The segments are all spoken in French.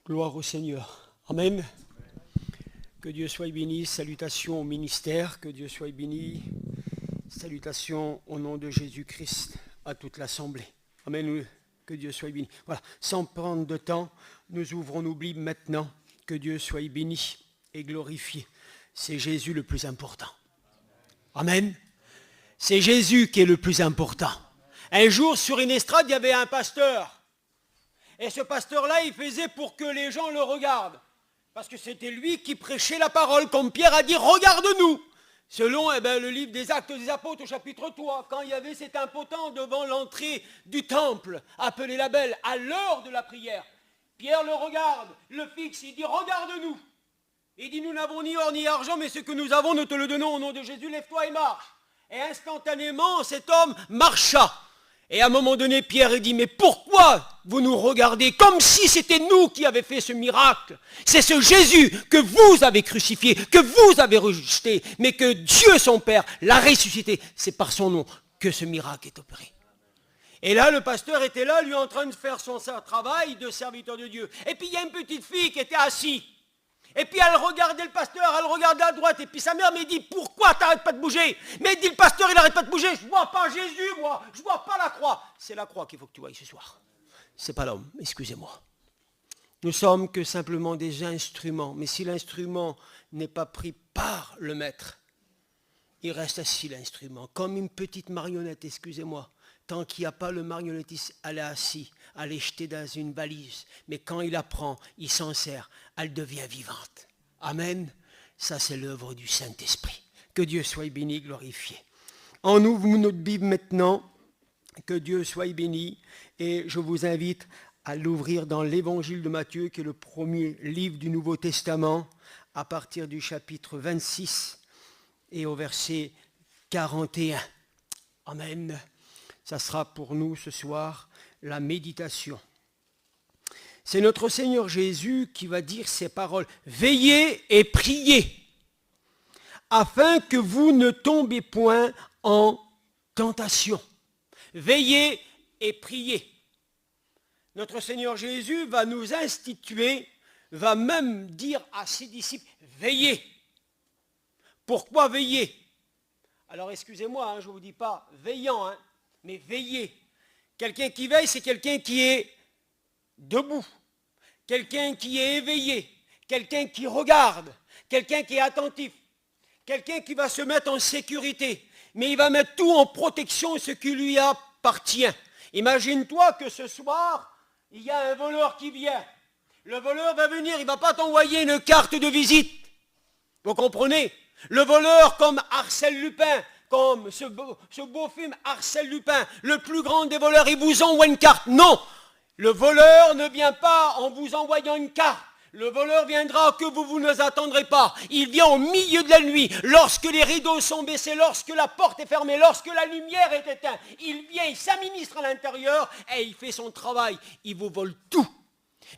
Gloire au Seigneur. Amen. Que Dieu soit béni. Salutations au ministère. Que Dieu soit béni. Salutations au nom de Jésus-Christ à toute l'assemblée. Amen. Que Dieu soit béni. Voilà. Sans prendre de temps, nous ouvrons nos Bibles maintenant. Que Dieu soit béni et glorifié. C'est Jésus le plus important. Amen. C'est Jésus qui est le plus important. Un jour, sur une estrade, il y avait un pasteur. Et ce pasteur-là, il faisait pour que les gens le regardent. Parce que c'était lui qui prêchait la parole, comme Pierre a dit, regarde-nous. Selon le livre des Actes des Apôtres au chapitre 3, quand il y avait cet impotent devant l'entrée du temple, appelé la Belle, à l'heure de la prière, Pierre le regarde, le fixe, il dit, regarde-nous. Il dit, nous n'avons ni or ni argent, mais ce que nous avons, nous te le donnons au nom de Jésus, lève-toi et marche. Et instantanément, cet homme marcha. Et à un moment donné, Pierre dit, mais pourquoi vous nous regardez comme si c'était nous qui avions fait ce miracle? C'est ce Jésus que vous avez crucifié, que vous avez rejeté, mais que Dieu son Père l'a ressuscité. C'est par son nom que ce miracle est opéré. Et là, le pasteur était là, lui en train de faire son travail de serviteur de Dieu. Et puis il y a une petite fille qui était assise. Et puis elle regardait le pasteur, elle regardait à droite, et puis sa mère me dit, pourquoi t'arrêtes pas de bouger? Mais dit le pasteur, il n'arrête pas de bouger, je vois pas Jésus, moi, je vois pas la croix. C'est la croix qu'il faut que tu voies ce soir. C'est pas l'homme, excusez-moi. Nous sommes que simplement des instruments, mais si l'instrument n'est pas pris par le maître, il reste assis l'instrument, comme une petite marionnette, excusez-moi. Tant qu'il n'y a pas le marionnettiste, elle est assis, elle est jetée dans une valise. Mais quand il la prend, il s'en sert, elle devient vivante. Amen. Ça, c'est l'œuvre du Saint-Esprit. Que Dieu soit béni, glorifié. On ouvre notre Bible maintenant. Que Dieu soit béni. Et je vous invite à l'ouvrir dans l'Évangile de Matthieu, qui est le premier livre du Nouveau Testament, à partir du chapitre 26 et au verset 41. Amen. Ça sera pour nous ce soir la méditation. C'est notre Seigneur Jésus qui va dire ces paroles. Veillez et priez, afin que vous ne tombez point en tentation. Veillez et priez. Notre Seigneur Jésus va nous instituer, va même dire à ses disciples, veillez. Pourquoi veiller? Alors excusez-moi, je ne vous dis pas veillant, mais veillez. Quelqu'un qui veille, c'est quelqu'un qui est debout, quelqu'un qui est éveillé, quelqu'un qui regarde, quelqu'un qui est attentif, quelqu'un qui va se mettre en sécurité, mais il va mettre tout en protection, ce qui lui appartient. Imagine-toi que ce soir, il y a un voleur qui vient. Le voleur va venir, il ne va pas t'envoyer une carte de visite. Vous comprenez? Le voleur comme Arsène Lupin, comme ce beau film Arsène Lupin, le plus grand des voleurs, il vous envoie une carte. Non, le voleur ne vient pas en vous envoyant une carte. Le voleur viendra que vous ne attendrez pas. Il vient au milieu de la nuit, lorsque les rideaux sont baissés, lorsque la porte est fermée, lorsque la lumière est éteinte. Il vient, il s'administre à l'intérieur et il fait son travail. Il vous vole tout.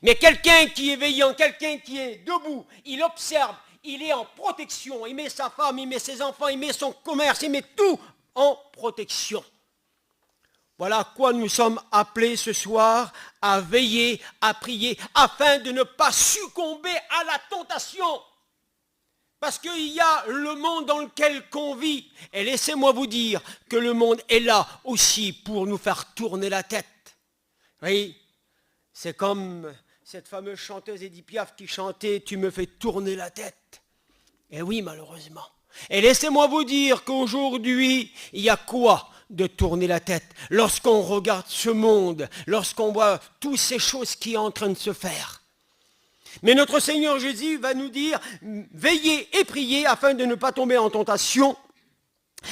Mais quelqu'un qui est veillant, quelqu'un qui est debout, il observe. Il est en protection, il met sa femme, il met ses enfants, il met son commerce, il met tout en protection. Voilà à quoi nous sommes appelés ce soir, à veiller, à prier, afin de ne pas succomber à la tentation. Parce qu'il y a le monde dans lequel on vit. Et laissez-moi vous dire que le monde est là aussi pour nous faire tourner la tête. Oui, c'est comme cette fameuse chanteuse Edith Piaf qui chantait « Tu me fais tourner la tête ». Et oui, malheureusement. Et laissez-moi vous dire qu'aujourd'hui, il y a quoi de tourner la tête lorsqu'on regarde ce monde, lorsqu'on voit toutes ces choses qui sont en train de se faire. Mais notre Seigneur Jésus va nous dire « Veillez et priez afin de ne pas tomber en tentation.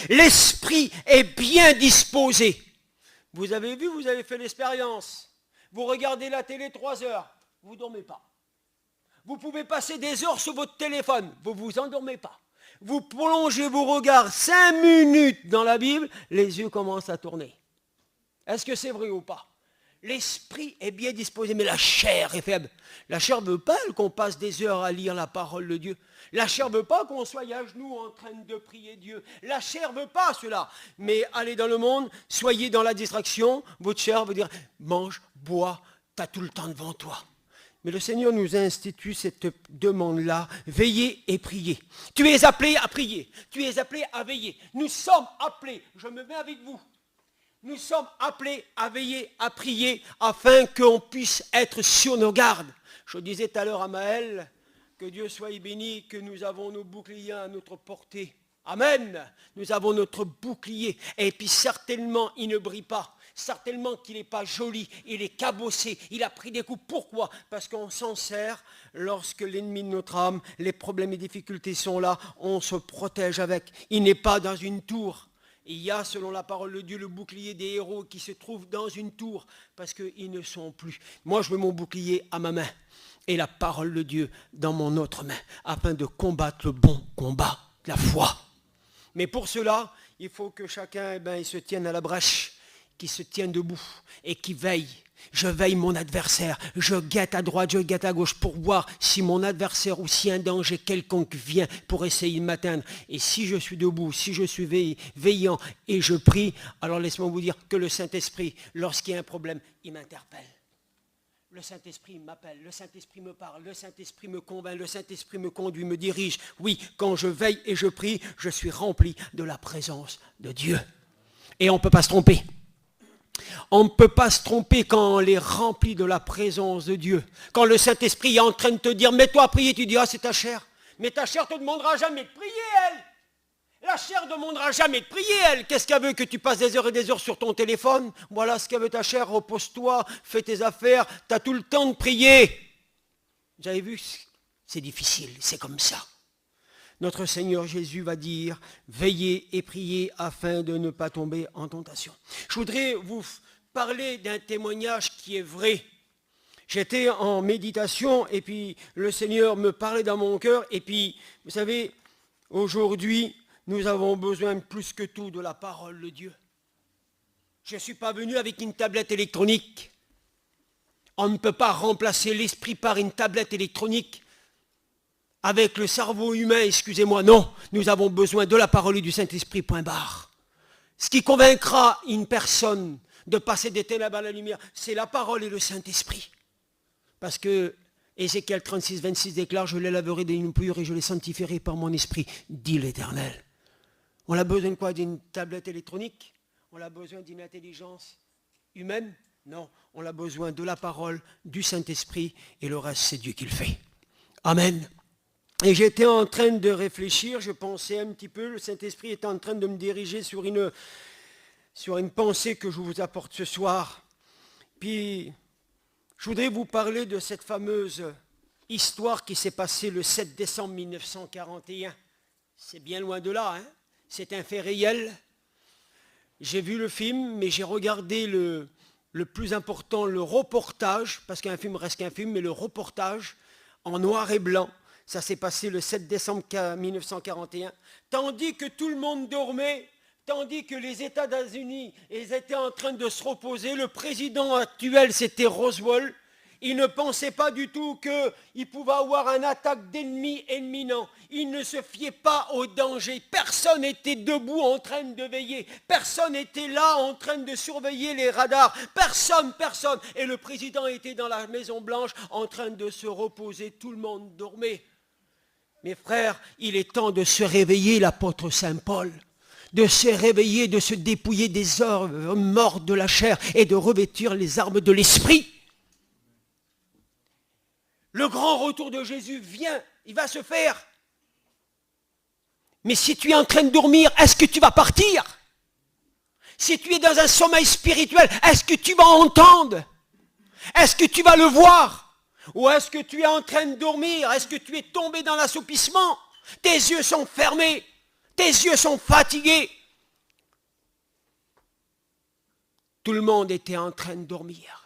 L'esprit est bien disposé. » Vous avez vu, vous avez fait l'expérience. Vous regardez la télé 3 heures, vous ne dormez pas. Vous pouvez passer des heures sur votre téléphone, vous ne vous endormez pas. Vous plongez vos regards 5 minutes dans la Bible, les yeux commencent à tourner. Est-ce que c'est vrai ou pas? L'esprit est bien disposé, mais la chair est faible. La chair ne veut pas qu'on passe des heures à lire la parole de Dieu. La chair ne veut pas qu'on soit à genoux en train de prier Dieu. La chair ne veut pas cela. Mais allez dans le monde, soyez dans la distraction, votre chair veut dire, mange, bois, tu as tout le temps devant toi. Mais le Seigneur nous a institué cette demande-là, veiller et prier. Tu es appelé à prier, tu es appelé à veiller. Nous sommes appelés, je me mets avec vous, nous sommes appelés à veiller, à prier, afin qu'on puisse être sur nos gardes. Je disais tout à l'heure à Maël, que Dieu soit béni, que nous avons nos boucliers à notre portée. Amen. Nous avons notre bouclier. Et puis certainement, il ne brille pas. Certainement qu'il n'est pas joli. Il est cabossé. Il a pris des coups. Pourquoi? Parce qu'on s'en sert lorsque l'ennemi de notre âme, les problèmes et difficultés sont là. On se protège avec. Il n'est pas dans une tour. Il y a, selon la parole de Dieu, le bouclier des héros qui se trouve dans une tour. Parce qu'ils ne sont plus. Moi, je mets mon bouclier à ma main. Et la parole de Dieu dans mon autre main. Afin de combattre le bon combat de la foi. Mais pour cela, il faut que chacun il se tienne à la brèche, qu'il se tienne debout et qu'il veille. Je veille mon adversaire, je guette à droite, je guette à gauche pour voir si mon adversaire ou si un danger quelconque vient pour essayer de m'atteindre. Et si je suis debout, si je suis veillant et je prie, alors laisse-moi vous dire que le Saint-Esprit, lorsqu'il y a un problème, il m'interpelle. Le Saint-Esprit m'appelle, le Saint-Esprit me parle, le Saint-Esprit me convainc, le Saint-Esprit me conduit, me dirige. Oui, quand je veille et je prie, je suis rempli de la présence de Dieu. Et on ne peut pas se tromper. On ne peut pas se tromper quand on est rempli de la présence de Dieu. Quand le Saint-Esprit est en train de te dire, mets-toi à prier, tu dis, ah c'est ta chair. Mais ta chair ne te demandera jamais de prier, elle. La chair ne demandera jamais de prier, elle. Qu'est-ce qu'elle veut? Que tu passes des heures et des heures sur ton téléphone? Voilà ce qu'elle veut ta chair. Repose-toi, fais tes affaires. Tu as tout le temps de prier. Vous avez vu? C'est difficile, c'est comme ça. Notre Seigneur Jésus va dire, veillez et priez afin de ne pas tomber en tentation. Je voudrais vous parler d'un témoignage qui est vrai. J'étais en méditation et puis le Seigneur me parlait dans mon cœur. Et puis, vous savez, aujourd'hui, nous avons besoin plus que tout de la parole de Dieu. Je ne suis pas venu avec une tablette électronique. On ne peut pas remplacer l'esprit par une tablette électronique avec le cerveau humain, excusez-moi. Non, nous avons besoin de la parole et du Saint-Esprit, point barre. Ce qui convaincra une personne de passer des ténèbres à la lumière, c'est la parole et le Saint-Esprit. Parce que Ézéchiel 36, 26 déclare, je les laverai d'une pure et je les sanctifierai par mon esprit, dit l'Éternel. On a besoin de quoi? D'une tablette électronique? On a besoin d'une intelligence humaine? Non, on a besoin de la parole, du Saint-Esprit, et le reste, c'est Dieu qui le fait. Amen. Et j'étais en train de réfléchir, je pensais un petit peu, le Saint-Esprit était en train de me diriger sur une pensée que je vous apporte ce soir. Puis, je voudrais vous parler de cette fameuse histoire qui s'est passée le 7 décembre 1941. C'est bien loin de là, hein? C'est un fait réel. J'ai vu le film, mais j'ai regardé le plus important, le reportage, parce qu'un film reste qu'un film, mais le reportage en noir et blanc. Ça s'est passé le 7 décembre 1941. Tandis que tout le monde dormait, tandis que les États-Unis étaient en train de se reposer, le président actuel, c'était Roosevelt. Il ne pensait pas du tout qu'il pouvait avoir une attaque d'ennemi imminent. Il ne se fiait pas au danger. Personne n'était debout en train de veiller. Personne n'était là en train de surveiller les radars. Personne. Et le président était dans la Maison Blanche en train de se reposer. Tout le monde dormait. Mes frères, il est temps de se réveiller, l'apôtre Saint Paul. De se réveiller, de se dépouiller des hommes morts de la chair et de revêtir les armes de l'esprit. Le grand retour de Jésus vient, il va se faire. Mais si tu es en train de dormir, est-ce que tu vas partir? Si tu es dans un sommeil spirituel, est-ce que tu vas entendre? Est-ce que tu vas le voir? Ou est-ce que tu es en train de dormir? Est-ce que tu es tombé dans l'assoupissement? Tes yeux sont fermés, tes yeux sont fatigués. Tout le monde était en train de dormir.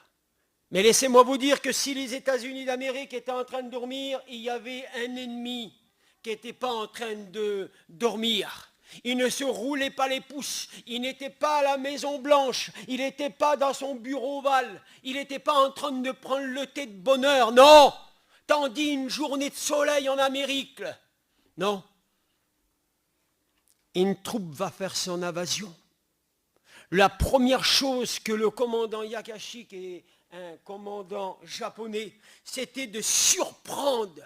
Mais laissez-moi vous dire que si les États-Unis d'Amérique étaient en train de dormir, il y avait un ennemi qui n'était pas en train de dormir. Il ne se roulait pas les pouces, il n'était pas à la Maison Blanche, il n'était pas dans son bureau ovale, il n'était pas en train de prendre le thé de bonheur, non. Tandis une journée de soleil en Amérique, non. Une troupe va faire son invasion. La première chose que le commandant Yakashik et un commandant japonais, c'était de surprendre.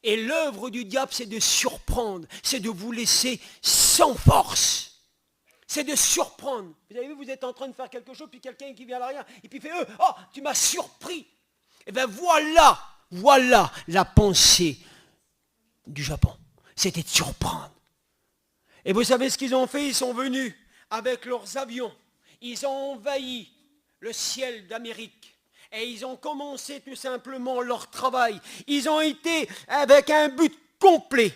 Et l'œuvre du diable, c'est de surprendre, c'est de vous laisser sans force. C'est de surprendre. Vous avez vu, vous êtes en train de faire quelque chose, puis quelqu'un qui vient à l'arrière, et puis il fait « Oh, tu m'as surpris !» Et bien voilà la pensée du Japon. C'était de surprendre. Et vous savez ce qu'ils ont fait? Ils sont venus avec leurs avions. Ils ont envahi le ciel d'Amérique. Et ils ont commencé tout simplement leur travail. Ils ont été avec un but complet.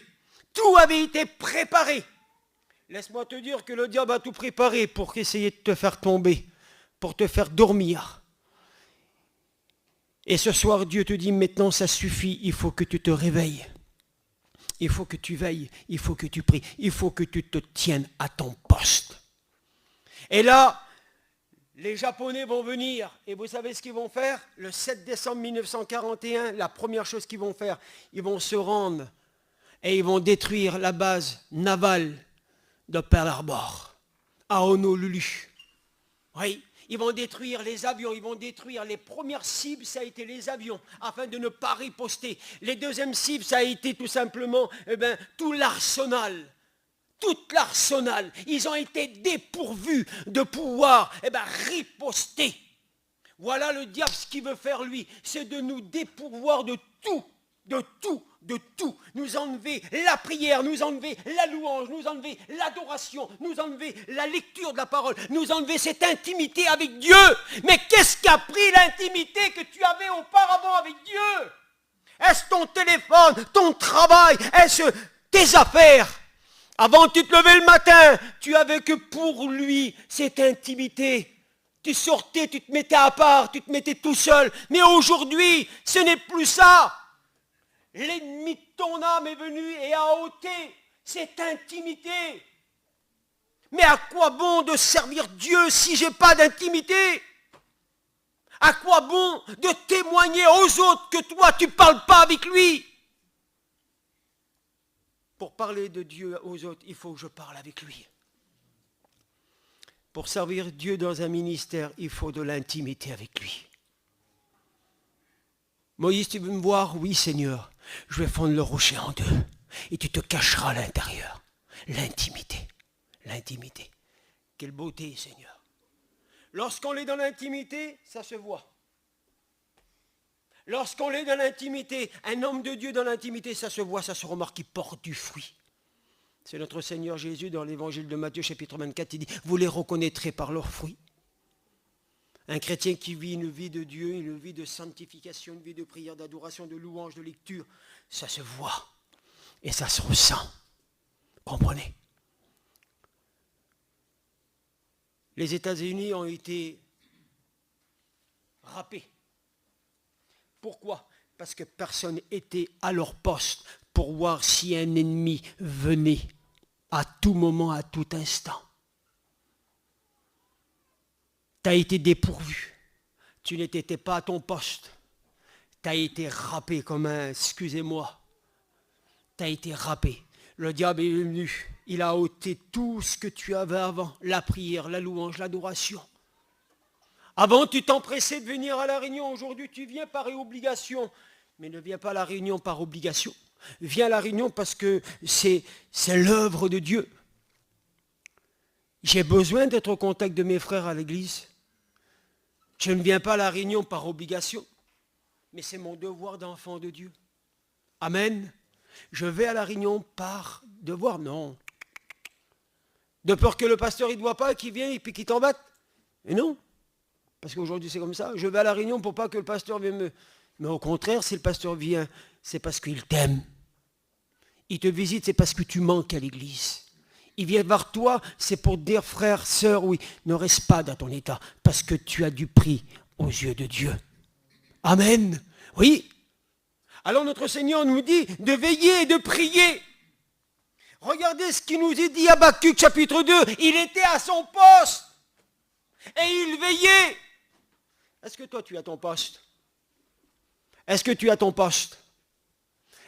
Tout avait été préparé. Laisse-moi te dire que le diable a tout préparé pour essayer de te faire tomber, pour te faire dormir. Et ce soir, Dieu te dit, maintenant ça suffit, il faut que tu te réveilles. Il faut que tu veilles, il faut que tu pries, il faut que tu te tiennes à ton poste. Et là, les Japonais vont venir, et vous savez ce qu'ils vont faire? Le 7 décembre 1941, la première chose qu'ils vont faire, ils vont se rendre et ils vont détruire la base navale de Pearl Harbor, à Honolulu. Oui, ils vont détruire les avions, ils vont détruire les premières cibles, ça a été les avions, afin de ne pas riposter. Les deuxièmes cibles, ça a été tout simplement tout l'arsenal. Tout l'arsenal. Ils ont été dépourvus de pouvoir riposter. Voilà le diable, ce qu'il veut faire lui, c'est de nous dépourvoir de tout. De tout, nous enlever la prière, nous enlever la louange, nous enlever l'adoration, nous enlever la lecture de la parole, nous enlever cette intimité avec Dieu. Mais qu'est-ce qu'a pris l'intimité que tu avais auparavant avec Dieu? Est-ce ton téléphone, ton travail, est-ce tes affaires? Avant tu te levais le matin, tu avais que pour lui cette intimité. Tu sortais, tu te mettais à part, tu te mettais tout seul. Mais aujourd'hui, ce n'est plus ça. L'ennemi de ton âme est venu et a ôté cette intimité. Mais à quoi bon de servir Dieu si je n'ai pas d'intimité? À quoi bon de témoigner aux autres que toi tu ne parles pas avec lui? Pour parler de Dieu aux autres, il faut que je parle avec lui. Pour servir Dieu dans un ministère, il faut de l'intimité avec lui. Moïse, tu veux me voir? Oui, Seigneur. Je vais fendre le rocher en deux. Et tu te cacheras à l'intérieur. L'intimité. L'intimité. Quelle beauté, Seigneur. Lorsqu'on est dans l'intimité, ça se voit. Lorsqu'on est dans l'intimité, un homme de Dieu dans l'intimité, ça se voit, ça se remarque, il porte du fruit. C'est notre Seigneur Jésus dans l'évangile de Matthieu, chapitre 24, il dit, vous les reconnaîtrez par leurs fruits. Un chrétien qui vit une vie de Dieu, une vie de sanctification, une vie de prière, d'adoration, de louange, de lecture, ça se voit et ça se ressent. Comprenez? Les États-Unis ont été râpés. Pourquoi? Parce que personne n'était à leur poste pour voir si un ennemi venait à tout moment, à tout instant. Tu as été dépourvu. Tu n'étais pas à ton poste. Tu as été râpé comme un, excusez-moi, tu as été râpé. Le diable est venu. Il a ôté tout ce que tu avais avant. La prière, la louange, l'adoration. Avant, tu t'empressais de venir à la réunion. Aujourd'hui, tu viens par obligation. Mais ne viens pas à la réunion par obligation. Viens à la réunion parce que c'est l'œuvre de Dieu. J'ai besoin d'être au contact de mes frères à l'église. Je ne viens pas à la réunion par obligation, mais c'est mon devoir d'enfant de Dieu. Amen. Je vais à la réunion par devoir, non. De peur que le pasteur il ne voit pas, qu'il vienne et puis qu'il t'embête. Et non. Parce qu'aujourd'hui c'est comme ça. Je vais à la réunion pour pas que le pasteur vienne me... Mais au contraire, si le pasteur vient, c'est parce qu'il t'aime. Il te visite, c'est parce que tu manques à l'église. Il vient vers toi, c'est pour dire, frère, sœur, oui, ne reste pas dans ton état, parce que tu as du prix aux yeux de Dieu. Amen. Oui. Alors notre Seigneur nous dit de veiller et de prier. Regardez ce qu'il nous est dit à Habakkuk chapitre 2. Il était à son poste et il veillait. Est-ce que toi tu as ton poste? Est-ce que tu as ton poste?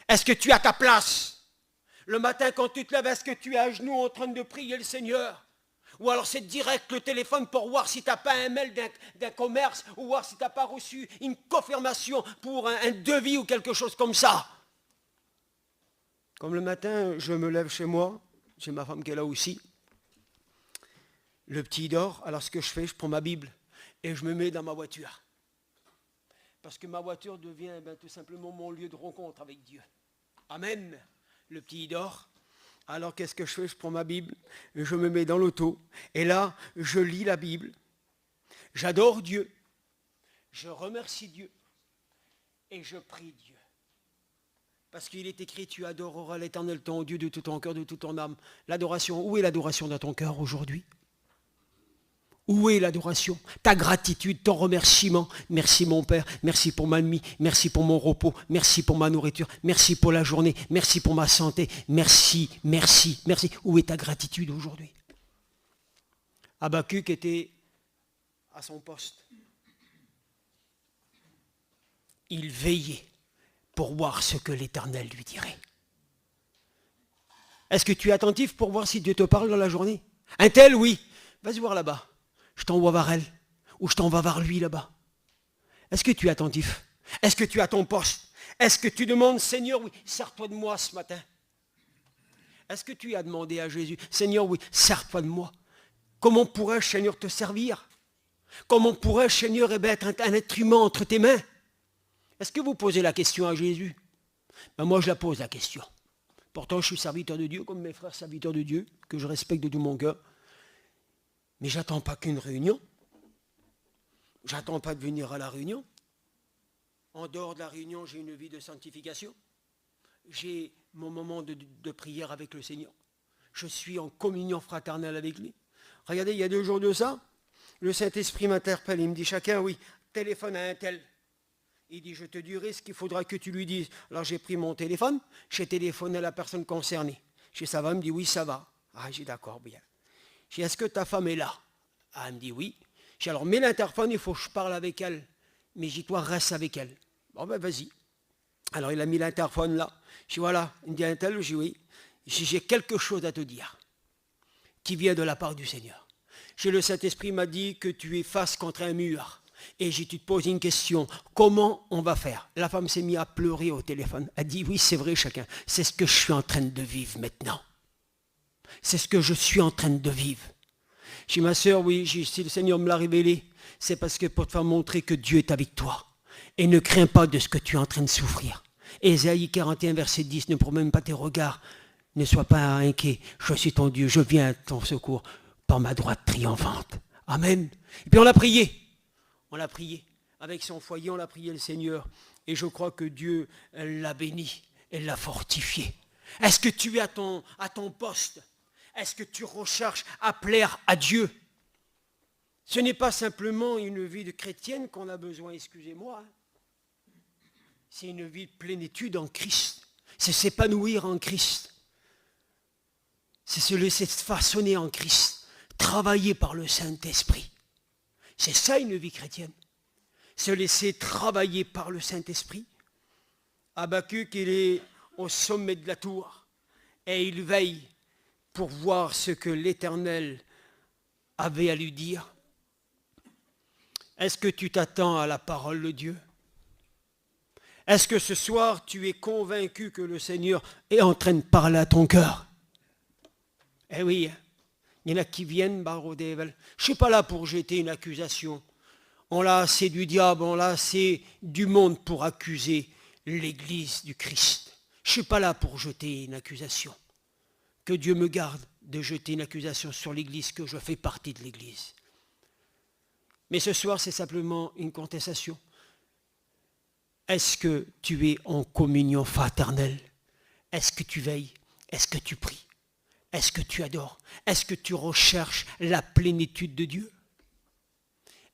Est-ce que tu as ta place? Le matin, quand tu te lèves, est-ce que tu es à genoux en train de prier le Seigneur? Ou alors c'est direct le téléphone pour voir si tu n'as pas un mail d'un commerce ou voir si tu n'as pas reçu une confirmation pour un devis ou quelque chose comme ça. Comme le matin, je me lève chez moi, j'ai ma femme qui est là aussi. Le petit dort, alors ce que je fais, je prends ma Bible et je me mets dans ma voiture. Parce que ma voiture devient tout simplement mon lieu de rencontre avec Dieu. Amen. Le petit dort. Alors qu'est-ce que je fais? Je prends ma Bible, je me mets dans l'auto, et là, je lis la Bible. J'adore Dieu, je remercie Dieu, et je prie Dieu. Parce qu'il est écrit, tu adoreras l'Éternel ton Dieu de tout ton cœur, de toute ton âme. L'adoration, où est l'adoration dans ton cœur aujourd'hui? Où est l'adoration? Ta gratitude, ton remerciement. Merci mon Père, merci pour ma nuit, merci pour mon repos, merci pour ma nourriture, merci pour la journée, merci pour ma santé, merci, merci, merci. Où est ta gratitude aujourd'hui? Habakkuk était à son poste. Il veillait pour voir ce que l'Éternel lui dirait. Est-ce que tu es attentif pour voir si Dieu te parle dans la journée? Un tel, oui. Vas-y voir là-bas. Je t'envoie vers elle, ou je t'envoie vers lui là-bas. Est-ce que tu es attentif? Est-ce que tu as ton poste? Est-ce que tu demandes, Seigneur, oui, sers-toi de moi ce matin? Est-ce que tu as demandé à Jésus, Seigneur, oui, sers-toi de moi? Comment pourrais-je, Seigneur, te servir? Comment pourrais-je, Seigneur, être un être humain entre tes mains? Est-ce que vous posez la question à Jésus? Moi, je la pose la question. Pourtant, je suis serviteur de Dieu, comme mes frères serviteurs de Dieu, que je respecte de tout mon cœur. Mais j'attends pas qu'une réunion. J'attends pas de venir à la réunion. En dehors de la réunion, j'ai une vie de sanctification. J'ai mon moment de prière avec le Seigneur. Je suis en communion fraternelle avec lui. Regardez, il y a 2 jours de ça, le Saint-Esprit m'interpelle. Il me dit, chacun, oui, téléphone à un tel. Il dit, je te dirai ce qu'il faudra que tu lui dises. Alors j'ai pris mon téléphone, j'ai téléphoné à la personne concernée. J'ai dit, ça va? Il me dit, oui, ça va. Ah, j'ai dit, d'accord, bien. J'ai dit, est-ce que ta femme est là? Ah, elle me dit oui. J'ai dit, alors mets l'interphone, il faut que je parle avec elle. Mais j'ai dit, toi, reste avec elle. Bon, ben vas-y. Alors il a mis l'interphone là. J'ai dit, voilà. Il me dit, un tel? J'ai dit, oui. J'ai quelque chose à te dire qui vient de la part du Seigneur. J'ai le Saint-Esprit m'a dit que tu es face contre un mur. Et j'ai tu te poses une question, comment on va faire? La femme s'est mise à pleurer au téléphone. Elle dit, oui, c'est vrai, chacun. C'est ce que je suis en train de vivre maintenant. C'est ce que je suis en train de vivre. J'ai dit, ma soeur, oui, si le Seigneur me l'a révélé, c'est parce que pour te faire montrer que Dieu est avec toi. Et ne crains pas de ce que tu es en train de souffrir. Ésaïe 41, verset 10, ne promène pas tes regards, ne sois pas inquiet, je suis ton Dieu, je viens à ton secours par ma droite triomphante. Amen. Et puis on l'a prié. On l'a prié. Avec son foyer, on l'a prié le Seigneur. Et je crois que Dieu l'a béni, elle l'a fortifié. Est-ce que tu es à ton poste? Est-ce que tu recherches à plaire à Dieu? Ce n'est pas simplement une vie de chrétienne qu'on a besoin, excusez-moi. C'est une vie de plénitude en Christ. C'est s'épanouir en Christ. C'est se laisser façonner en Christ. Travailler par le Saint-Esprit. C'est ça une vie chrétienne. Se laisser travailler par le Saint-Esprit. Habakkuk, il est au sommet de la tour et il veille pour voir ce que l'Éternel avait à lui dire. Est-ce que tu t'attends à la parole de Dieu? Est-ce que ce soir tu es convaincu que le Seigneur est en train de parler à ton cœur? Eh oui, il y en a qui viennent, je ne suis pas là pour jeter une accusation. On l'a assez du diable, on l'a assez du monde pour accuser l'Église du Christ. Je ne suis pas là pour jeter une accusation. Que Dieu me garde de jeter une accusation sur l'Église, que je fais partie de l'Église. Mais ce soir, c'est simplement une contestation. Est-ce que tu es en communion fraternelle? Est-ce que tu veilles? Est-ce que tu pries? Est-ce que tu adores? Est-ce que tu recherches la plénitude de Dieu?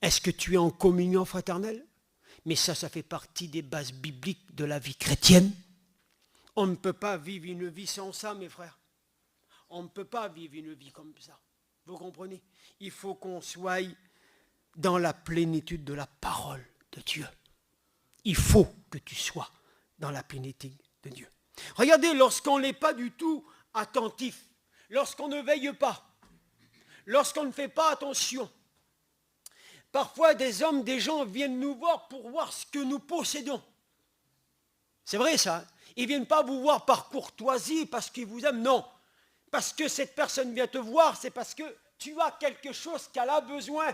Est-ce que tu es en communion fraternelle? Mais ça fait partie des bases bibliques de la vie chrétienne. On ne peut pas vivre une vie sans ça, mes frères. On ne peut pas vivre une vie comme ça. Vous comprenez? Il faut qu'on soit dans la plénitude de la parole de Dieu. Il faut que tu sois dans la plénitude de Dieu. Regardez, lorsqu'on n'est pas du tout attentif, lorsqu'on ne veille pas, lorsqu'on ne fait pas attention, parfois des hommes, des gens viennent nous voir pour voir ce que nous possédons. C'est vrai ça, hein? Ils ne viennent pas vous voir par courtoisie, parce qu'ils vous aiment, non. Parce que cette personne vient te voir, c'est parce que tu as quelque chose qu'elle a besoin.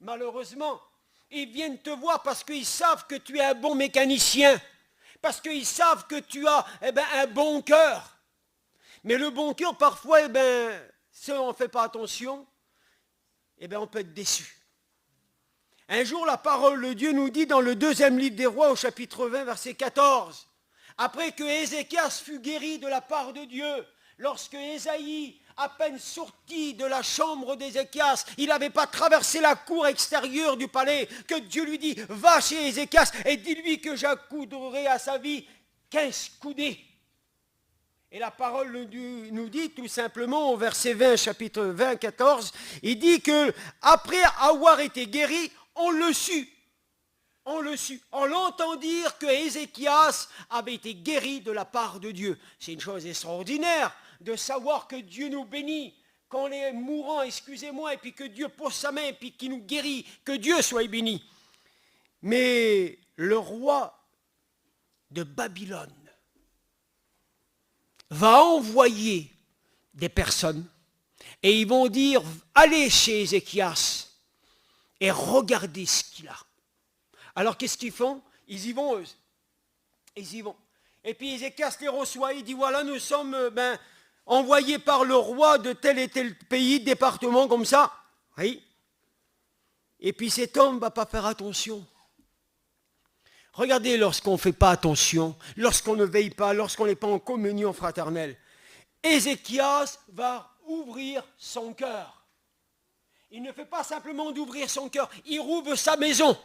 Malheureusement, ils viennent te voir parce qu'ils savent que tu es un bon mécanicien, parce qu'ils savent que tu as un bon cœur. Mais le bon cœur, parfois, si on ne fait pas attention, on peut être déçu. Un jour, la parole de Dieu nous dit dans le 2e livre des Rois, au chapitre 20, verset 14, après que Ézéchias fut guéri de la part de Dieu, lorsque Ésaïe, à peine sorti de la chambre d'Ézéchias, il n'avait pas traversé la cour extérieure du palais, que Dieu lui dit, va chez Ézéchias et dis-lui que j'accoudrerai à sa vie 15 coudées. Et la parole nous dit tout simplement au verset 20, chapitre 20, 14, il dit que après avoir été guéri, on le sut. On le sut. On l'entend dire que Ézéchias avait été guéri de la part de Dieu. C'est une chose extraordinaire de savoir que Dieu nous bénit quand on est mourant, excusez-moi, et puis que Dieu pose sa main et puis qu'il nous guérit, que Dieu soit béni. Mais le roi de Babylone va envoyer des personnes et ils vont dire, allez chez Ézéchias et regardez ce qu'il a. Alors qu'est-ce qu'ils font? Ils y vont, eux. Ils y vont. Et puis Ézéchias les reçoit, il dit, voilà, nous sommes envoyés par le roi de tel et tel pays, département, comme ça. Oui. Et puis cet homme ne va pas faire attention. Regardez, lorsqu'on ne fait pas attention, lorsqu'on ne veille pas, lorsqu'on n'est pas en communion fraternelle, Ézéchias va ouvrir son cœur. Il ne fait pas simplement d'ouvrir son cœur, il rouvre sa maison.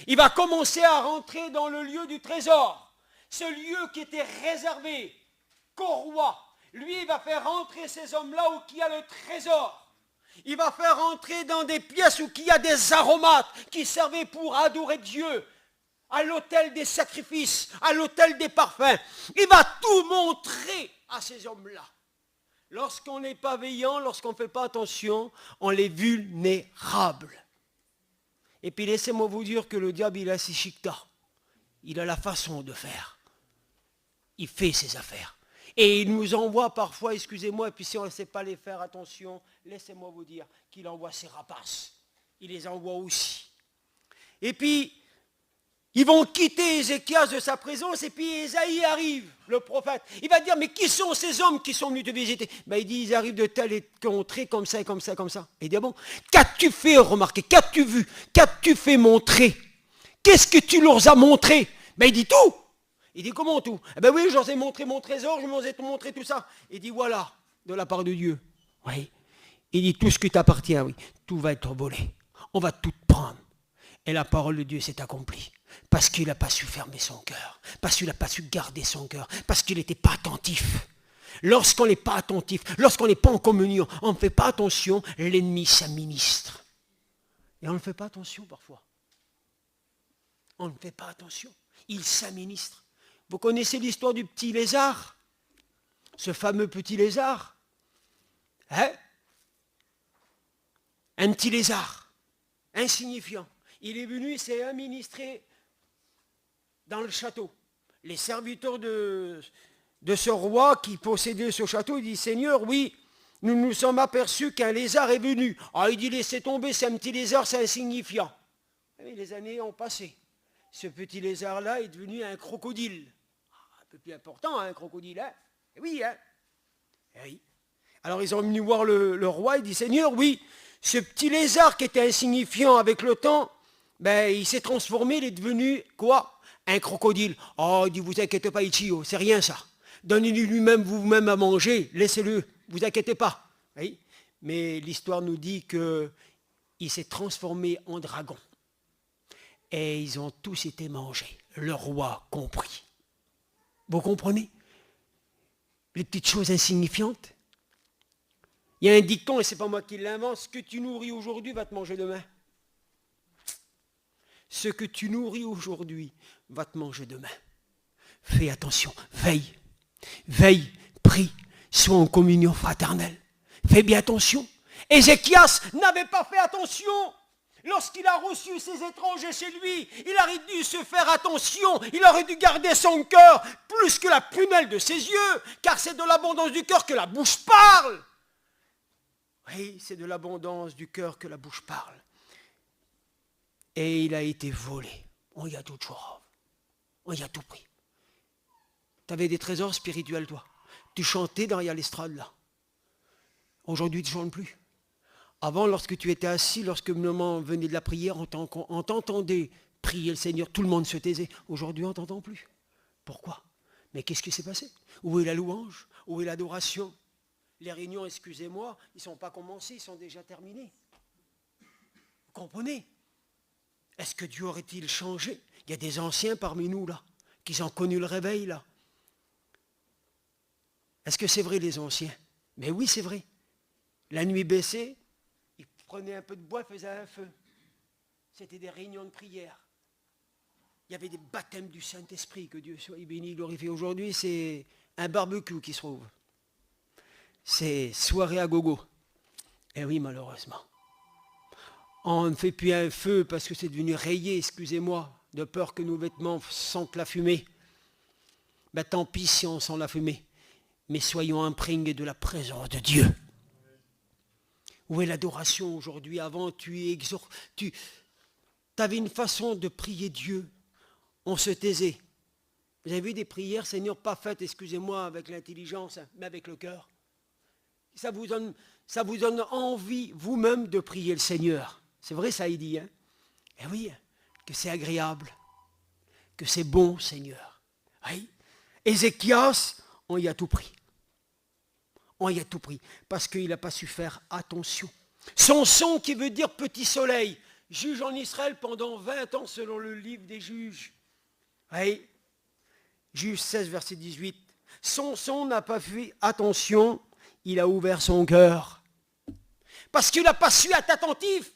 Il va commencer à rentrer dans le lieu du trésor, ce lieu qui était réservé qu'au roi. Lui, il va faire rentrer ces hommes-là où il y a le trésor. Il va faire rentrer dans des pièces où il y a des aromates qui servaient pour adorer Dieu, à l'autel des sacrifices, à l'autel des parfums. Il va tout montrer à ces hommes-là. Lorsqu'on n'est pas veillant, lorsqu'on ne fait pas attention, on est vulnérable. Et puis laissez-moi vous dire que le diable, il a ses chiquetas. Il a la façon de faire. Il fait ses affaires. Et il nous envoie parfois, excusez-moi, et puis si on ne sait pas les faire attention, laissez-moi vous dire qu'il envoie ses rapaces. Il les envoie aussi. Et puis, ils vont quitter Ézéchias de sa présence, et puis Ésaïe arrive, le prophète. Il va dire, mais qui sont ces hommes qui sont venus te visiter? Il dit, ils arrivent de telle contrée, comme ça, et comme ça, comme ça. Et il dit, bon, qu'as-tu fait remarquer? Qu'as-tu vu? Qu'as-tu fait montrer? Qu'est-ce que tu leur as montré? Il dit tout. Il dit, comment tout? Oui, je leur ai montré mon trésor, je leur ai montré tout ça. Il dit, voilà, de la part de Dieu. Oui. Il dit, tout ce qui t'appartient, oui, tout va être volé. On va tout prendre. Et la parole de Dieu s'est accomplie. Parce qu'il n'a pas su fermer son cœur. Parce qu'il n'a pas su garder son cœur. Parce qu'il n'était pas attentif. Lorsqu'on n'est pas attentif, lorsqu'on n'est pas en communion, on ne fait pas attention, l'ennemi s'administre. Et on ne fait pas attention parfois. On ne fait pas attention. Il s'administre. Vous connaissez l'histoire du petit lézard? Ce fameux petit lézard? Hein? Un petit lézard, insignifiant. Il est venu, il s'est administré dans le château. Les serviteurs de ce roi qui possédait ce château, il dit, Seigneur, oui, nous nous sommes aperçus qu'un lézard est venu. Ah, il dit, laissez tomber, c'est un petit lézard, c'est insignifiant. Et les années ont passé. Ce petit lézard-là est devenu un crocodile. Un peu plus important, un crocodile, hein? Et oui, hein? Et oui. Alors ils sont venus voir le roi, il dit, Seigneur, oui, ce petit lézard qui était insignifiant avec le temps, il s'est transformé, il est devenu quoi? Un crocodile. Oh, il dit, vous inquiétez pas, Ichio, c'est rien ça. Donnez-lui lui-même vous-même à manger, laissez-le, vous inquiétez pas. Oui. Mais l'histoire nous dit qu'il s'est transformé en dragon. Et ils ont tous été mangés, le roi compris. Vous comprenez? Les petites choses insignifiantes. Il y a un dicton, et ce n'est pas moi qui l'invente, ce que tu nourris aujourd'hui va te manger demain. Ce que tu nourris aujourd'hui va te manger demain. Fais attention, veille, prie, sois en communion fraternelle. Fais bien attention. Ézéchias n'avait pas fait attention. Lorsqu'il a reçu ces étrangers chez lui, il aurait dû se faire attention, il aurait dû garder son cœur plus que la prunelle de ses yeux, car c'est de l'abondance du cœur que la bouche parle. Oui, c'est de l'abondance du cœur que la bouche parle. Et il a été volé. On y a tout choix. On y a tout pris. Tu avais des trésors spirituels, toi. Tu chantais derrière l'estrade, là. Aujourd'hui, tu ne chantes plus. Avant, lorsque tu étais assis, lorsque le moment venait de la prière, on t'entendait prier le Seigneur, tout le monde se taisait. Aujourd'hui, on ne t'entend plus. Pourquoi? Mais qu'est-ce qui s'est passé? Où est la louange? Où est l'adoration? Les réunions, excusez-moi, ils ne sont pas commencés, ils sont déjà terminés. Vous comprenez? Est-ce que Dieu aurait-il changé? Il y a des anciens parmi nous, là, qui ont connu le réveil, là. Est-ce que c'est vrai, les anciens? Mais oui, c'est vrai. La nuit baissée, ils prenaient un peu de bois, faisaient un feu. C'était des réunions de prière. Il y avait des baptêmes du Saint-Esprit, que Dieu soit béni, glorifié. Aujourd'hui, c'est un barbecue qui se trouve. C'est soirée à gogo. Et oui, malheureusement. On ne fait plus un feu parce que c'est devenu rayé, excusez-moi, de peur que nos vêtements sentent la fumée. Ben, tant pis si on sent la fumée. Mais soyons imprégnés de la présence de Dieu. Où est l'adoration aujourd'hui? Avant, tu avais une façon de prier Dieu. On se taisait. Vous avez vu des prières, Seigneur, pas faites, excusez-moi, avec l'intelligence, mais avec le cœur. Ça vous donne envie, vous-même, de prier le Seigneur. C'est vrai, ça, il dit. Hein? Eh oui, que c'est agréable, que c'est bon, Seigneur. Oui. Ézéchias, on y a tout pris. On y a tout pris, parce qu'il n'a pas su faire attention. Samson, qui veut dire petit soleil, juge en Israël pendant 20 ans selon le livre des juges. Oui. Juge 16, verset 18. Samson n'a pas fait attention, il a ouvert son cœur. Parce qu'il n'a pas su être attentif.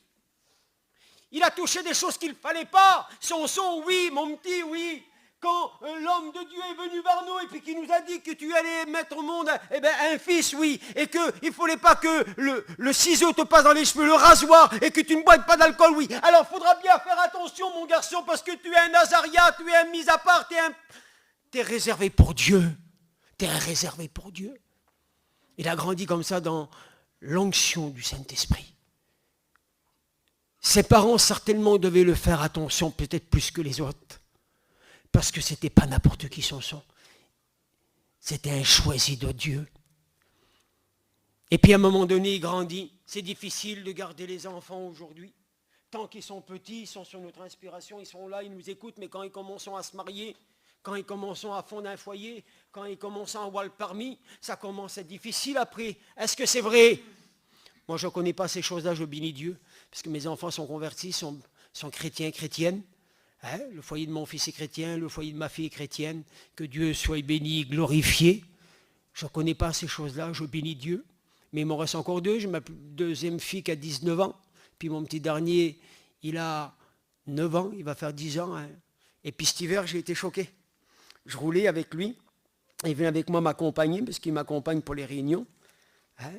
Il a touché des choses qu'il ne fallait pas. Samson, oui, mon petit, oui. Quand l'homme de Dieu est venu vers nous et puis qui nous a dit que tu allais mettre au monde un fils, oui, et qu'il ne fallait pas que le ciseau te passe dans les cheveux, le rasoir, et que tu ne boives pas d'alcool, oui. Alors il faudra bien faire attention, mon garçon, parce que tu es un Nazaria, tu es un mis à part, tu es réservé pour Dieu. Tu es réservé pour Dieu. Il a grandi comme ça dans l'onction du Saint-Esprit. Ses parents certainement devaient le faire attention, peut-être plus que les autres. Parce que ce n'était pas n'importe qui Samson. C'était un choisi de Dieu. Et puis à un moment donné, il grandit. C'est difficile de garder les enfants aujourd'hui. Tant qu'ils sont petits, ils sont sur notre inspiration, ils sont là, ils nous écoutent, mais quand ils commencent à se marier, quand ils commencent à fonder un foyer, quand ils commencent à avoir le permis, ça commence à être difficile après. Est-ce que c'est vrai? Moi, je ne connais pas ces choses-là, je bénis Dieu, parce que mes enfants sont convertis, sont chrétiens, chrétiennes. Hein, le foyer de mon fils est chrétien, le foyer de ma fille est chrétienne, que Dieu soit béni, glorifié. Je ne connais pas ces choses-là, je bénis Dieu. Mais il m'en reste encore deux, j'ai ma deuxième fille qui a 19 ans, puis mon petit dernier, il a 9 ans, il va faire 10 ans. Hein. Et puis cet hiver, j'ai été choqué. Je roulais avec lui, il vient avec moi m'accompagner, parce qu'il m'accompagne pour les réunions. Hein,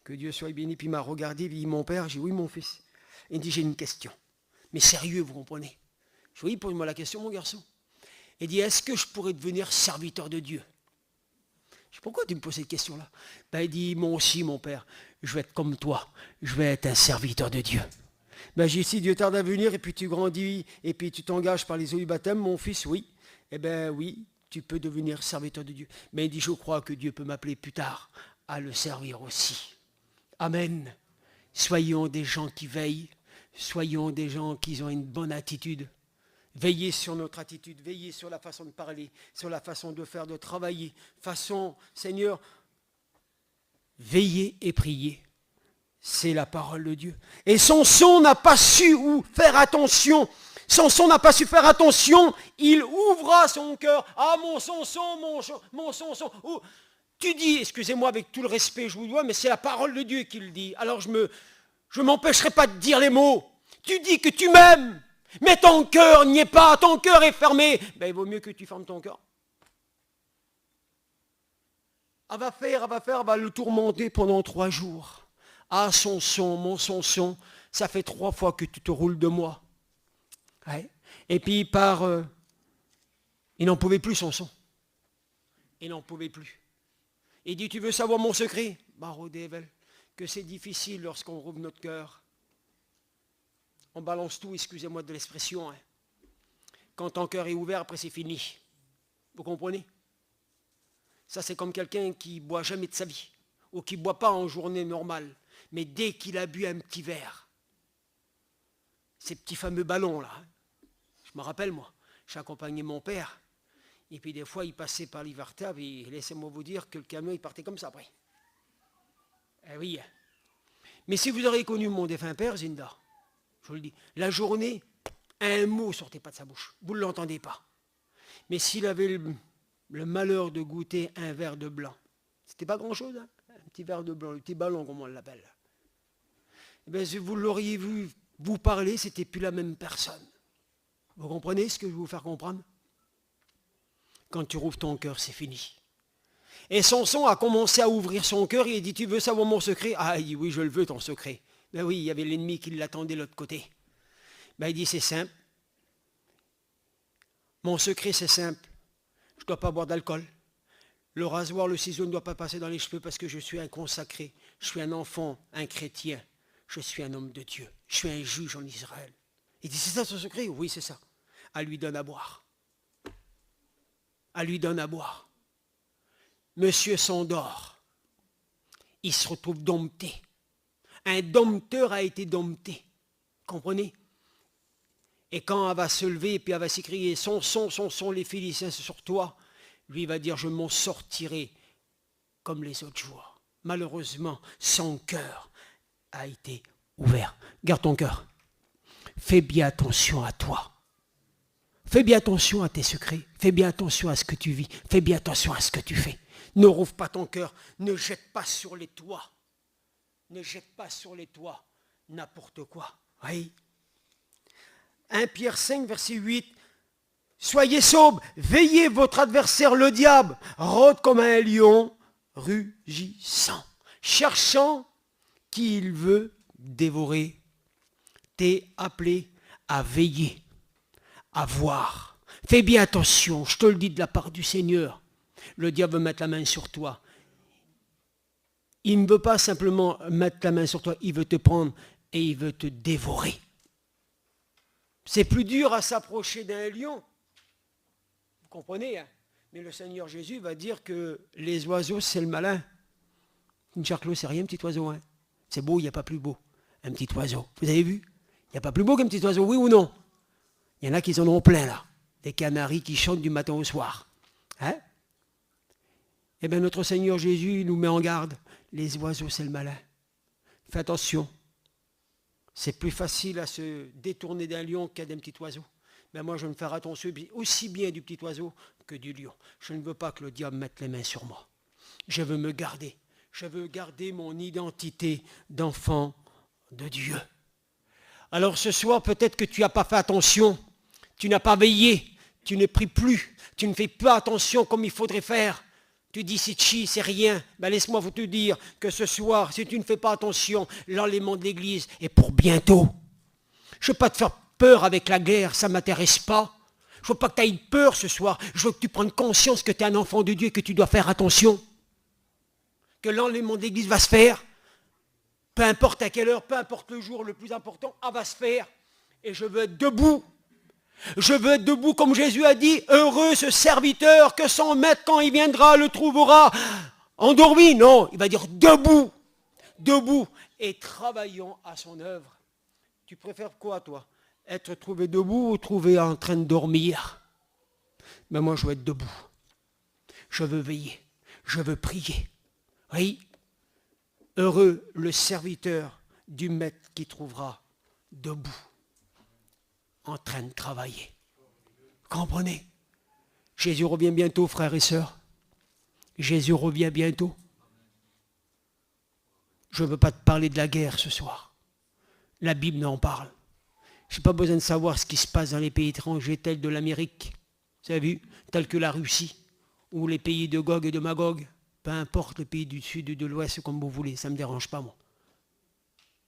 que Dieu soit béni, puis il m'a regardé, il dit, mon père, j'ai dit, oui mon fils. Il me dit, j'ai une question. Mais sérieux, vous comprenez? Je lui ai dit, pose-moi la question, mon garçon. Il dit, est-ce que je pourrais devenir serviteur de Dieu? Je dis, pourquoi tu me poses cette question-là? Ben, il dit, moi aussi, mon père, je vais être comme toi. Je vais être un serviteur de Dieu. Ben, j'ai dit, si Dieu tarde à venir, et puis tu grandis, et puis tu t'engages par les eaux du baptême, mon fils, oui. Eh bien, oui, tu peux devenir serviteur de Dieu. Mais il dit, je crois que Dieu peut m'appeler plus tard à le servir aussi. Amen. Soyons des gens qui veillent. Soyons des gens qui ont une bonne attitude. Veillez sur notre attitude, veillez sur la façon de parler, sur la façon de faire, de travailler. Façon, Seigneur, veillez et priez. C'est la parole de Dieu. Et Samson n'a pas su faire attention. Samson n'a pas su faire attention. Il ouvra son cœur. Ah, mon Samson, mon Samson. Oh, tu dis, excusez-moi avec tout le respect, je vous dois, mais c'est la parole de Dieu qui le dit. Alors je ne m'empêcherai pas de dire les mots. Tu dis que tu m'aimes. Mais ton cœur n'y est pas, ton cœur est fermé. Ben, il vaut mieux que tu fermes ton cœur. Elle va le tourmenter pendant 3 jours. Ah, Samson, mon Samson, ça fait 3 fois que tu te roules de moi. Ouais. Et puis il part, il n'en pouvait plus, Samson. Il n'en pouvait plus. Il dit, tu veux savoir mon secret? Barodével, que c'est difficile lorsqu'on rouvre notre cœur. On balance tout, excusez-moi de l'expression. Hein. Quand ton cœur est ouvert, après c'est fini. Vous comprenez? Ça, c'est comme quelqu'un qui ne boit jamais de sa vie, ou qui ne boit pas en journée normale, mais dès qu'il a bu un petit verre, ces petits fameux ballons là, hein. Je me rappelle, moi, j'ai accompagné mon père, et puis des fois, il passait par l'Ivartave, et laissez-moi vous dire que le camion, il partait comme ça après. Eh oui. Mais si vous auriez connu mon défunt père, Zinda, je vous le dis, la journée, un mot ne sortait pas de sa bouche, vous ne l'entendez pas. Mais s'il avait le malheur de goûter un verre de blanc, c'était pas grand-chose, hein, un petit verre de blanc, le petit ballon, comme on l'appelle. Eh bien, si vous l'auriez vu vous parler, c'était plus la même personne. Vous comprenez ce que je veux vous faire comprendre? Quand tu rouvres ton cœur, c'est fini. Et Samson a commencé à ouvrir son cœur, il a dit, tu veux savoir mon secret? Ah, il dit, oui, je le veux, ton secret. Ben oui, il y avait l'ennemi qui l'attendait de l'autre côté. Ben il dit, c'est simple. Mon secret, c'est simple. Je ne dois pas boire d'alcool. Le rasoir, le ciseau ne doit pas passer dans les cheveux parce que je suis un consacré. Je suis un enfant, un chrétien. Je suis un homme de Dieu. Je suis un juge en Israël. Il dit, c'est ça son secret? Oui, c'est ça. Elle lui donne à boire. Elle lui donne à boire. Monsieur s'endort. Il se retrouve dompté. Un dompteur a été dompté. Comprenez? Et quand elle va se lever, puis elle va s'écrier, Samson, les Philistins, c'est sur toi. Lui va dire, je m'en sortirai comme les autres jours. Malheureusement, son cœur a été ouvert. Garde ton cœur. Fais bien attention à toi. Fais bien attention à tes secrets. Fais bien attention à ce que tu vis. Fais bien attention à ce que tu fais. Ne rouvre pas ton cœur. Ne jette pas sur les toits. Ne jette pas sur les toits n'importe quoi. Oui. 1 Pierre 5, verset 8. Soyez sobres, veillez votre adversaire le diable, rôde comme un lion, rugissant, cherchant qui il veut dévorer. T'es appelé à veiller, à voir. Fais bien attention, je te le dis de la part du Seigneur. Le diable veut mettre la main sur toi. Il ne veut pas simplement mettre la main sur toi, il veut te prendre et il veut te dévorer. C'est plus dur à s'approcher d'un lion. Vous comprenez, hein? Mais le Seigneur Jésus va dire que les oiseaux, c'est le malin. Une charclos, c'est rien, un petit oiseau. Hein? C'est beau, il n'y a pas plus beau. Un petit oiseau. Vous avez vu? Il n'y a pas plus beau qu'un petit oiseau, oui ou non? Il y en a qui en ont plein, là. Des canaris qui chantent du matin au soir. Hein? Eh bien, notre Seigneur Jésus nous met en garde. Les oiseaux, c'est le malin. Fais attention. C'est plus facile à se détourner d'un lion qu'à d'un petit oiseau. Mais moi, je vais me faire attention aussi bien du petit oiseau que du lion. Je ne veux pas que le diable mette les mains sur moi. Je veux me garder. Je veux garder mon identité d'enfant de Dieu. Alors ce soir, peut-être que tu n'as pas fait attention. Tu n'as pas veillé. Tu ne pries plus. Tu ne fais pas attention comme il faudrait faire. Tu dis c'est chi, c'est rien. Ben laisse-moi vous te dire que ce soir, si tu ne fais pas attention, l'enlèvement de l'église est pour bientôt. Je ne veux pas te faire peur avec la guerre, ça ne m'intéresse pas. Je ne veux pas que tu aies peur ce soir. Je veux que tu prennes conscience que tu es un enfant de Dieu et que tu dois faire attention. Que l'enlèvement de l'église va se faire. Peu importe à quelle heure, peu importe le jour, le plus important, elle va se faire. Et je veux être debout. Je veux être debout comme Jésus a dit, heureux ce serviteur que son maître quand il viendra le trouvera endormi. Non, il va dire debout, debout et travaillant à son œuvre. Tu préfères quoi toi? Être trouvé debout ou trouvé en train de dormir? Mais moi je veux être debout. Je veux veiller, je veux prier. Oui, heureux le serviteur du maître qui trouvera debout. En train de travailler. Comprenez? Jésus revient bientôt, frères et sœurs. Jésus revient bientôt. Je ne veux pas te parler de la guerre ce soir. La Bible en parle. Je n'ai pas besoin de savoir ce qui se passe dans les pays étrangers tels de l'Amérique. Vous avez vu? Tels que la Russie ou les pays de Gog et de Magog. peu importe le pays du sud ou de l'ouest, comme vous voulez, ça ne me dérange pas, moi.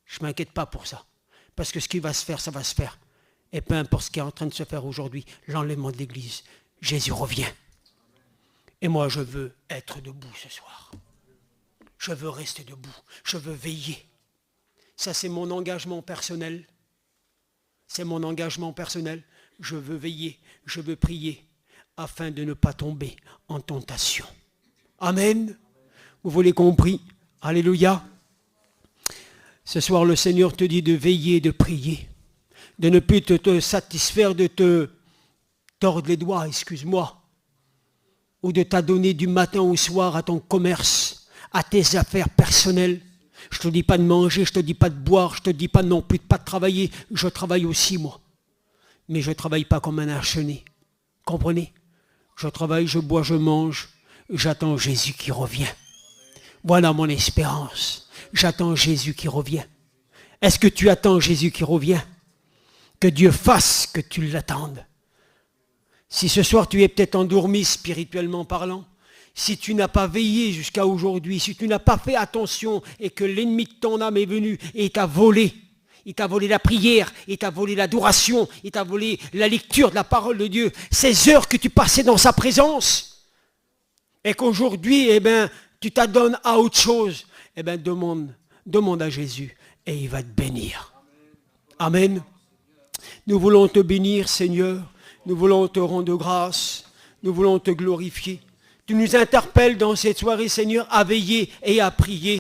Je ne m'inquiète pas pour ça. Parce que ce qui va se faire, ça va se faire. Et peu importe ce qui est en train de se faire aujourd'hui, l'enlèvement de l'Église, Jésus revient. Et moi, je veux être debout ce soir. Je veux rester debout. Je veux veiller. Ça, c'est mon engagement personnel. C'est mon engagement personnel. Je veux veiller. Je veux prier afin de ne pas tomber en tentation. Amen. Vous l'avez compris. Alléluia. Ce soir, le Seigneur te dit de veiller, de prier. De ne plus te satisfaire de te tordre les doigts, excuse-moi. Ou de t'adonner du matin au soir à ton commerce, à tes affaires personnelles. Je ne te dis pas de manger, je ne te dis pas de boire, je ne te dis pas non plus de pas de travailler. Je travaille aussi, moi. Mais je ne travaille pas comme un acharné. Comprenez? Je travaille, je bois, je mange. J'attends Jésus qui revient. Voilà mon espérance. J'attends Jésus qui revient. Est-ce que tu attends Jésus qui revient? Que Dieu fasse que tu l'attendes. Si ce soir tu es peut-être endormi spirituellement parlant, si tu n'as pas veillé jusqu'à aujourd'hui, si tu n'as pas fait attention et que l'ennemi de ton âme est venu et t'a volé, il t'a volé la prière, il t'a volé l'adoration, il t'a volé la lecture de la parole de Dieu, ces heures que tu passais dans sa présence, et qu'aujourd'hui, tu t'adonnes à autre chose, demande à Jésus et il va te bénir. Amen. Nous voulons te bénir, Seigneur. Nous voulons te rendre grâce. Nous voulons te glorifier. Tu nous interpelles dans cette soirée, Seigneur, à veiller et à prier.